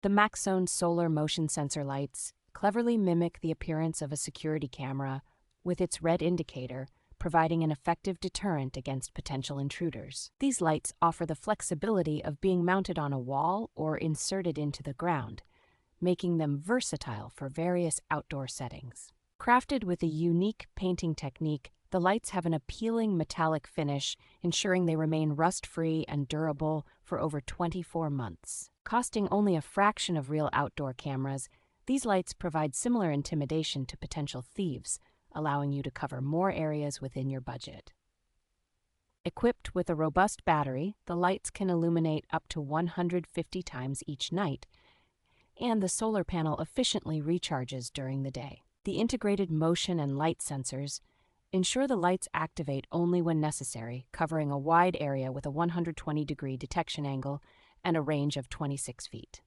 The Maksone solar motion sensor lights cleverly mimic the appearance of a security camera with its red indicator, providing an effective deterrent against potential intruders. These lights offer the flexibility of being mounted on a wall or inserted into the ground, making them versatile for various outdoor settings. Crafted with a unique painting technique, the lights have an appealing metallic finish, ensuring they remain rust-free and durable for over 24 months. Costing only a fraction of real outdoor cameras, these lights provide similar intimidation to potential thieves, allowing you to cover more areas within your budget. Equipped with a robust battery, the lights can illuminate up to 150 times each night, and the solar panel efficiently recharges during the day. The integrated motion and light sensors ensure the lights activate only when necessary, covering a wide area with a 120-degree detection angle and a range of 26 feet.